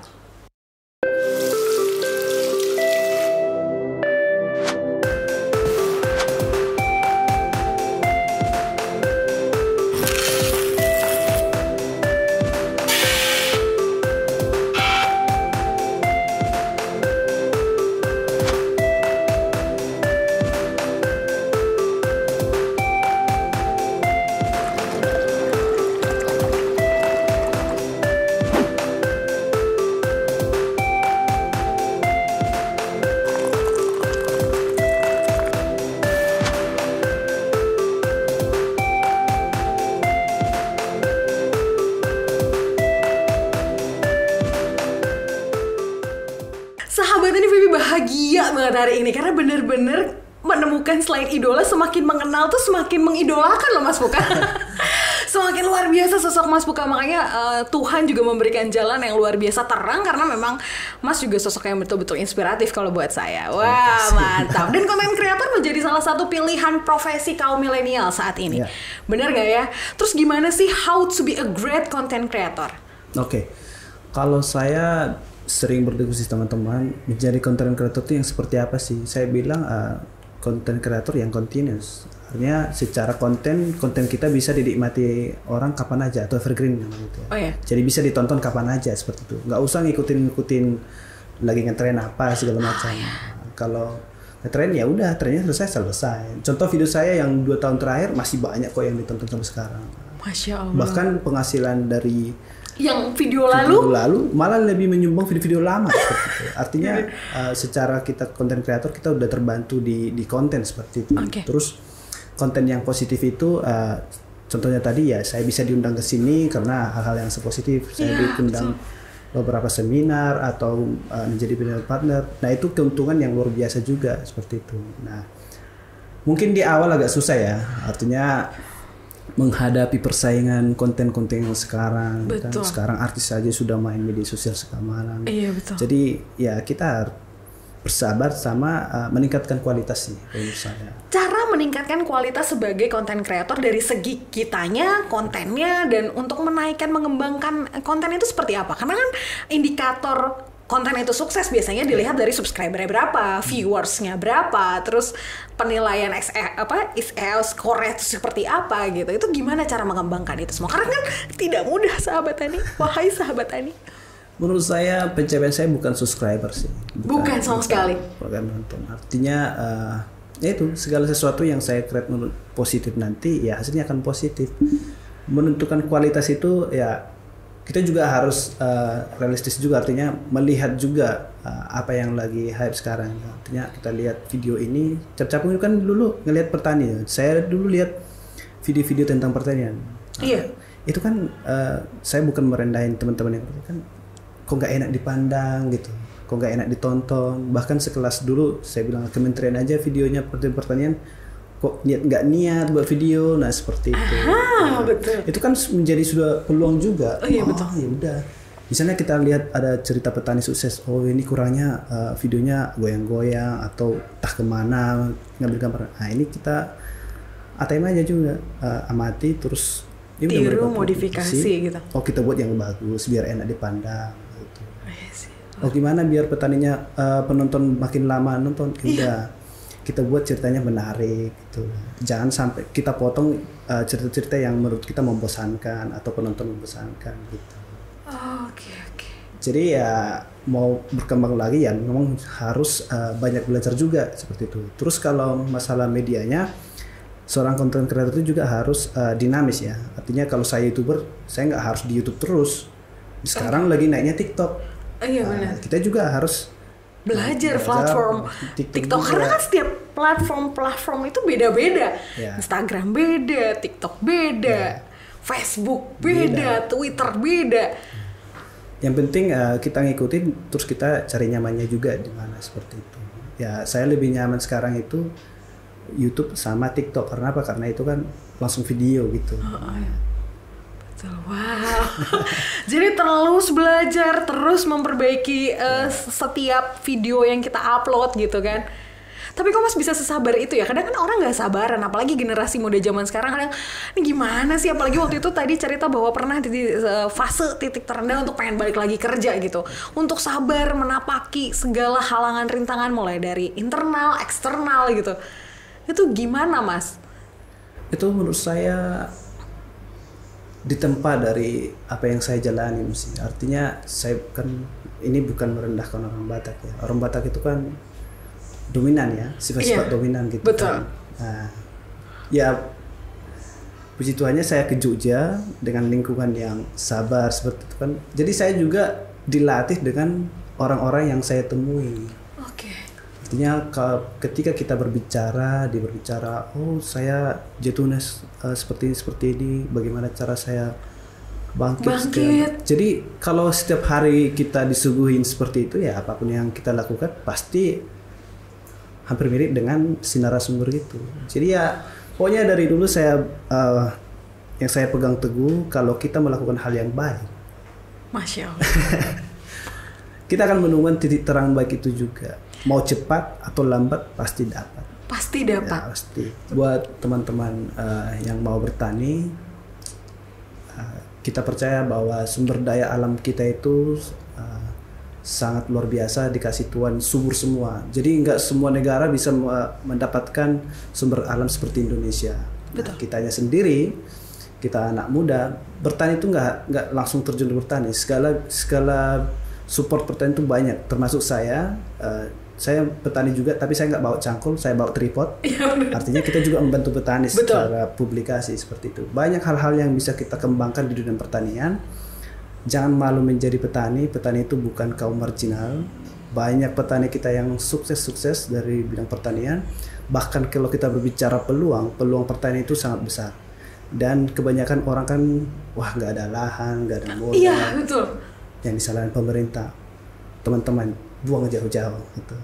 Bahagia banget hari ini karena bener-bener menemukan selain idola, semakin mengenal tuh semakin mengidolakan loh Mas Puka. Semakin luar biasa sosok Mas Puka, makanya Tuhan juga memberikan jalan yang luar biasa terang karena memang Mas juga sosok yang betul-betul inspiratif kalau buat saya. Wah mantap. Dan konten kreator menjadi salah satu pilihan profesi kaum milenial saat ini. Bener gak ya? Terus gimana sih how to be a great content creator? Oke. Kalau saya sering berdiskusi teman-teman, menjadi content creator itu yang seperti apa sih? Saya bilang content creator yang continuous. Artinya secara konten kita bisa dinikmati orang kapan aja atau evergreen namanya itu. Oh, iya. Jadi bisa ditonton kapan aja seperti itu. Nggak usah ngikutin lagi ngetren apa segala macam. Kalau ngetren ya udah, trennya selesai. Contoh video saya yang 2 tahun terakhir masih banyak kok yang ditonton sampai sekarang. Masya Allah. Bahkan penghasilan dari yang video lalu malah lebih menyumbang video-video lama seperti itu. Artinya secara kita content creator kita udah terbantu di konten seperti itu. Okay. Terus konten yang positif itu contohnya tadi ya saya bisa diundang ke sini karena hal-hal yang sepositif. Saya diundang beberapa seminar atau menjadi partner. Nah, itu keuntungan yang luar biasa juga seperti itu. Nah, mungkin di awal agak susah ya. Artinya menghadapi persaingan konten-konten yang sekarang. Kan sekarang artis saja sudah main media sosial sekarang. Iya, betul. Jadi ya kita bersabar sama meningkatkan kualitas sih menurut saya. Cara meningkatkan kualitas sebagai konten kreator dari segi kitanya, kontennya, dan untuk menaikkan, mengembangkan konten itu seperti apa? Karena kan indikator konten itu sukses biasanya dilihat dari subscribernya berapa, viewersnya berapa, terus penilaian score itu seperti apa gitu. Itu gimana cara mengembangkan itu semua? Karena kan tidak mudah sahabat Tani, wahai sahabat Tani. Menurut saya pencapaian saya bukan subscriber sih. Bukan sama sekali. Bukan nonton. Artinya ya itu segala sesuatu yang saya create menurut positif nanti ya hasilnya akan positif. Menentukan kualitas itu ya kita juga harus realistis juga, artinya melihat juga apa yang lagi hype sekarang. Artinya kita lihat video ini, Cap-Cap itu kan dulu ngelihat pertanian. Saya dulu lihat video-video tentang pertanian. Iya. Itu kan saya bukan merendahin teman-teman yang kan kok nggak enak dipandang gitu, kok nggak enak ditonton. Bahkan sekelas dulu saya bilang kementerian aja videonya pertanian kok nggak niat buat video, nah seperti itu. Betul. Itu kan menjadi sudah peluang juga. Oh, iya, betul. Ya udah. Misalnya kita lihat ada cerita petani sukses, oh ini kurangnya videonya goyang-goyang atau entah kemana ngambil gambar. Nah ini kita ATM aja juga, amati terus ya tiru modifikasi gitu. Oh kita buat yang bagus biar enak dipandang. Gitu. Oh gimana biar petaninya penonton makin lama nonton? Udah. Kita buat ceritanya menarik gitu. Jangan sampai kita potong cerita-cerita yang menurut kita membosankan atau penonton membosankan gitu. Oke. Jadi ya mau berkembang lagi ya memang harus banyak belajar juga seperti itu. Terus kalau masalah medianya, seorang content creator itu juga harus dinamis ya. Artinya kalau saya YouTuber, saya nggak harus di YouTube terus. Sekarang lagi naiknya TikTok. Iya benar. Kita juga harus belajar platform TikTok karena kan setiap platform itu beda-beda. Instagram beda, TikTok beda, Facebook beda, Twitter beda. Yang penting kita ngikutin, terus kita cari nyamannya juga di mana seperti itu. Ya saya lebih nyaman sekarang itu YouTube sama TikTok. Karena apa? Karena itu kan langsung video gitu. Wow. Jadi terus belajar, terus memperbaiki setiap video yang kita upload gitu kan. Tapi kok Mas bisa sesabar itu ya? Kadang kan orang nggak sabaran, apalagi generasi muda zaman sekarang kadang ini gimana sih? Apalagi waktu itu tadi cerita bahwa pernah di fase titik terendah untuk pengen balik lagi kerja gitu. Untuk sabar menapaki segala halangan rintangan mulai dari internal, eksternal gitu. Itu gimana Mas? Itu menurut saya ditempa dari apa yang saya jalani mesti. Artinya saya kan ini bukan merendahkan orang Batak ya. Orang Batak itu kan dominan ya, sifat-sifat dominan gitu. Betul. Kan. Nah, ya puji Tuhannya saya ke Jogja dengan lingkungan yang sabar seperti itu kan. Jadi saya juga dilatih dengan orang-orang yang saya temui. Oke. Artinya ketika kita berbicara, oh saya jatuhnya seperti ini, bagaimana cara saya bangkit. Jadi kalau setiap hari kita disuguhin seperti itu ya apapun yang kita lakukan pasti hampir mirip dengan si narasumber gitu. Jadi ya pokoknya dari dulu saya yang saya pegang teguh kalau kita melakukan hal yang baik, Masya Allah. kita akan menemukan titik terang baik itu juga. Mau cepat atau lambat pasti dapat. Pasti dapat. Ya, pasti. Buat teman-teman yang mau bertani, kita percaya bahwa sumber daya alam kita itu sangat luar biasa, dikasih Tuhan subur semua. Jadi nggak semua negara bisa mendapatkan sumber alam seperti Indonesia. Nah, kitanya sendiri, kita anak muda, bertani itu nggak langsung terjun bertani. Segala support pertanian itu banyak, termasuk saya petani juga, tapi saya nggak bawa cangkul, saya bawa tripod. Artinya kita juga membantu petani secara publikasi seperti itu. Banyak hal-hal yang bisa kita kembangkan di dunia pertanian. Jangan malu menjadi petani. Petani itu bukan kaum marginal. Banyak petani kita yang sukses dari bidang pertanian. Bahkan kalau kita berbicara peluang pertanian itu sangat besar. Dan kebanyakan orang kan, wah nggak ada lahan, nggak ada modal. Iya, betul. Yang disalahin pemerintah. Teman-teman, buang jauh-jauh. Gitu.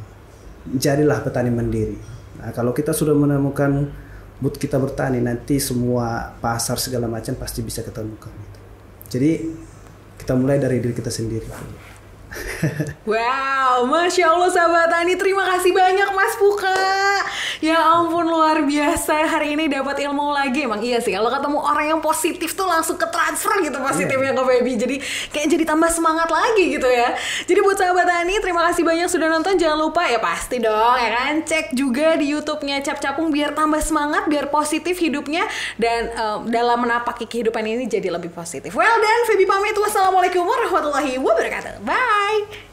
Jadilah petani mandiri. Nah, kalau kita sudah menemukan mood kita bertani, nanti semua pasar segala macam pasti bisa ketemukan. Gitu. Jadi kita mulai dari diri kita sendiri. Wow, Masya Allah sahabat tani, terima kasih banyak Mas Puka. Ya ampun, luar biasa, hari ini dapat ilmu lagi. Emang iya sih, kalau ketemu orang yang positif tuh langsung ke transfer gitu positifnya ke baby. Jadi kayak jadi tambah semangat lagi gitu ya. Jadi buat sahabat tani, terima kasih banyak sudah nonton. Jangan lupa ya pasti dong ya kan, cek juga di YouTube-nya Cap Capung biar tambah semangat, biar positif hidupnya, dan dalam menapaki kehidupan ini jadi lebih positif. Well done, Feby pamit. Wassalamualaikum warahmatullahi wabarakatuh. Bye.